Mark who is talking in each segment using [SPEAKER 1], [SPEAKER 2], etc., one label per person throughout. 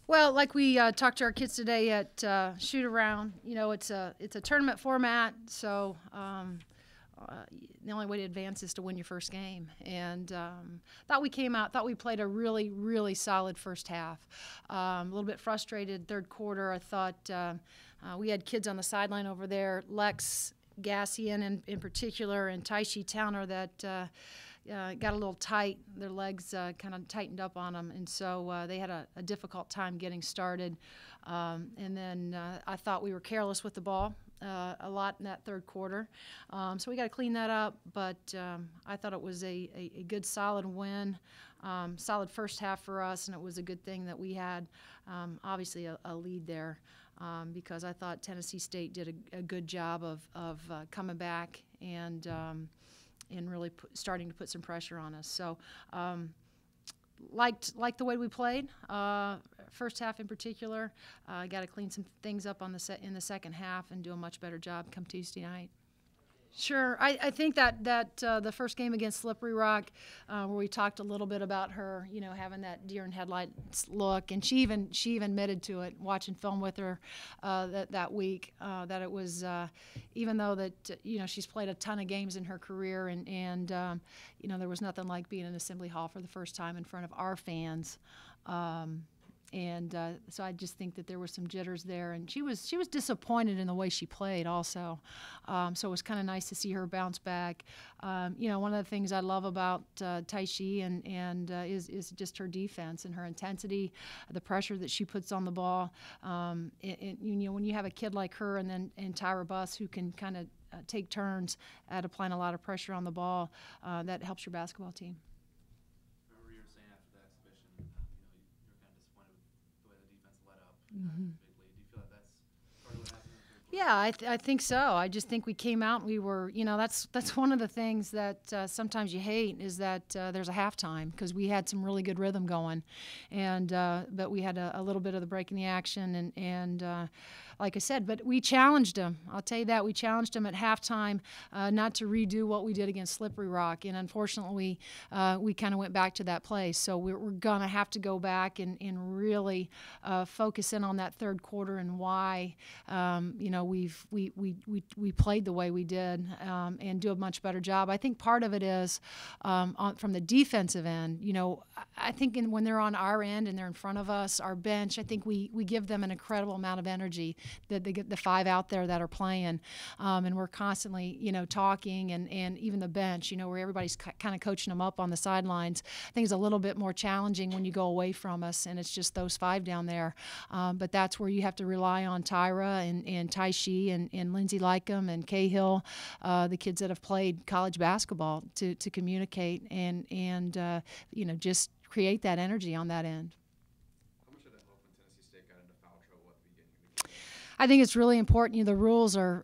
[SPEAKER 1] Well, like we talked to our kids today at shoot around, it's a tournament format, so the only way to advance is to win your first game. And thought we played a really, really solid first half. A little bit frustrated third quarter. I thought we had kids on the sideline over there, Lex Gassian in particular, and Taishi Towner that got a little tight. Their legs kind of tightened up on them, and so they had a difficult time getting started. And then I thought we were careless with the ball a lot in that third quarter. So we got to clean that up, but I thought it was a good, solid win, solid first half for us, and it was a good thing that we had obviously a lead there. Because I thought Tennessee State did a good job of coming back and really starting to put some pressure on us. So liked the way we played. First half in particular, got to clean some things up in the second half and do a much better job come Tuesday night. Sure. I think that the first game against Slippery Rock, where we talked a little bit about her, having that deer in headlights look, and she even admitted to it, watching film with her that week, that it was, even though that she's played a ton of games in her career, and there was nothing like being in Assembly Hall for the first time in front of our fans. And so I just think that there were some jitters there, and she was disappointed in the way she played also. So it was kind of nice to see her bounce back. One of the things I love about Taishi and is just her defense and her intensity, the pressure that she puts on the ball. When you have a kid like her and Tyra Buss who can kind of take turns at applying a lot of pressure on the ball, that helps your basketball team. Mm-hmm.
[SPEAKER 2] Big lead. Do you feel like that's part of what happened?
[SPEAKER 1] Yeah, I think so. I just think we came out and we were, that's one of the things that sometimes you hate is that there's a halftime, because we had some really good rhythm going, and but we had a little bit of the break in the action, and like I said, but we challenged them. I'll tell you that. We challenged them at halftime not to redo what we did against Slippery Rock, and unfortunately we kind of went back to that place. So we're going to have to go back and really focus in on that third quarter and why, we played the way we did and do a much better job. I think part of it is from the defensive end. I think when they're on our end and they're in front of us, our bench, I think we give them an incredible amount of energy. That they get the five out there that are playing, and we're constantly, talking, and even the bench, where everybody's kind of coaching them up on the sidelines. I think it's a little bit more challenging when you go away from us, and it's just those five down there. But that's where you have to rely on Tyra and Taishi and Lindsay Lycum and Cahill, the kids that have played college basketball, to communicate and just create that energy on that end. I think it's really important. The rules are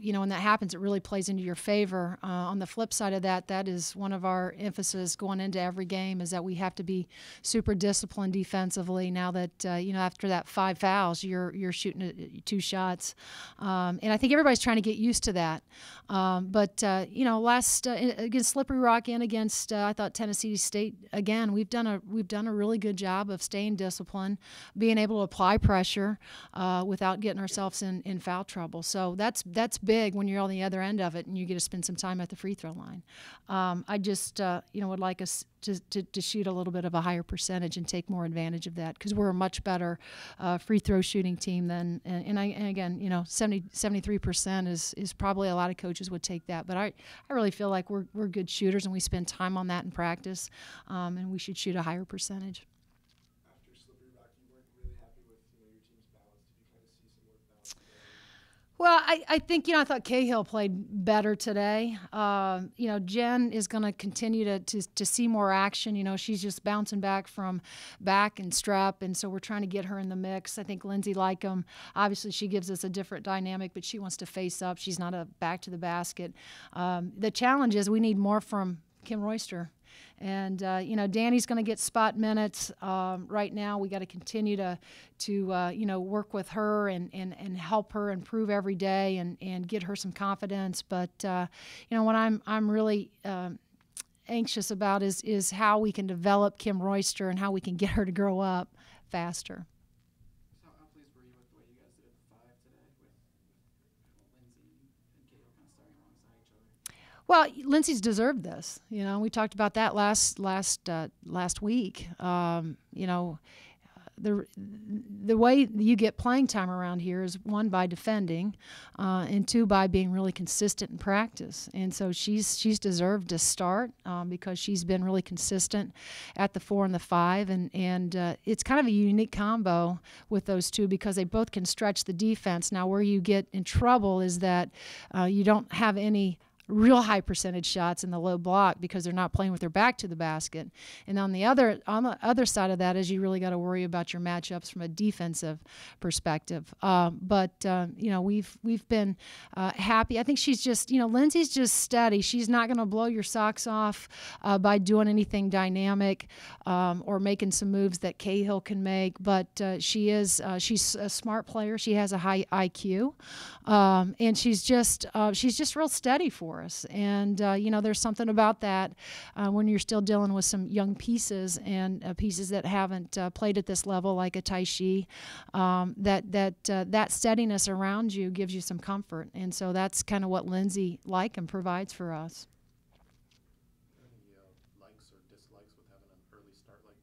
[SPEAKER 1] when that happens, it really plays into your favor. On the flip side of that, that is one of our emphasis going into every game, is that we have to be super disciplined defensively. Now that after that 5 fouls, you're shooting 2 shots, and I think everybody's trying to get used to that. But last against Slippery Rock and against I thought Tennessee State again, we've done a really good job of staying disciplined, being able to apply pressure without getting ourselves in foul trouble. So that's big when you're on the other end of it and you get to spend some time at the free throw line. I just would like us to shoot a little bit of a higher percentage and take more advantage of that, because we're a much better free throw shooting team than and again 73% is probably a lot of coaches would take that, but I really feel like we're good shooters and we spend time on that in practice, and we should shoot a higher percentage. Well, I think, I thought Cahill played better today. Jen is going to continue to see more action. She's just bouncing back from back and strep, and so we're trying to get her in the mix. I think Lindsay Lycum, obviously she gives us a different dynamic, but she wants to face up. She's not a back to the basket. The challenge is we need more from Kim Royster. And Danny's going to get spot minutes right now. We got to continue to work with her and help her improve every day and get her some confidence. But what I'm really anxious about is how we can develop Kim Royster and how we can get her to grow up faster.
[SPEAKER 2] How pleased were you with the way you guys did it at 5 today with Lindsay and Cahill kind of starting alongside each other?
[SPEAKER 1] Well, Lindsay's deserved this. You know, we talked about that last week. You know, the way you get playing time around here is, one, by defending, and two, by being really consistent in practice. And so she's deserved to start because she's been really consistent at the 4 and the 5, and it's kind of a unique combo with those two because they both can stretch the defense. Now, where you get in trouble is that you don't have any real high percentage shots in the low block because they're not playing with their back to the basket. And on the other side of that is you really got to worry about your matchups from a defensive perspective. But you know, we've been happy. I think she's just, you know, Lindsay's just steady. She's not going to blow your socks off by doing anything dynamic or making some moves that Cahill can make. But she's a smart player. She has a high IQ, and she's just real steady for us. And you know, there's something about that when you're still dealing with some young pieces and pieces that haven't played at this level, like a Taishi, that steadiness around you gives you some comfort. And so that's kind of what Lindsay and provides for us.
[SPEAKER 3] Any likes or dislikes with having an early start like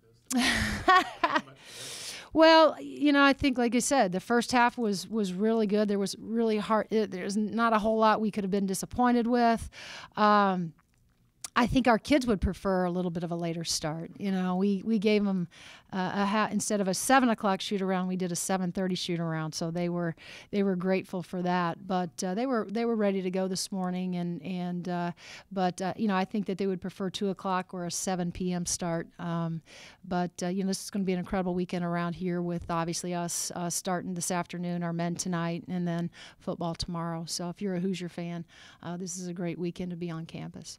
[SPEAKER 3] this?
[SPEAKER 1] Well, you know, I think, like I said, the first half was really good. There was really there's not a whole lot we could have been disappointed with. I think our kids would prefer a little bit of a later start. You know, we gave them instead of a 7 o'clock shoot around, we did a 7:30 shoot around. So they were grateful for that. But they were ready to go this morning. But you know, I think that they would prefer 2 o'clock or a 7 p.m. start. But you know, this is going to be an incredible weekend around here with obviously us starting this afternoon, our men tonight, and then football tomorrow. So if you're a Hoosier fan, this is a great weekend to be on campus.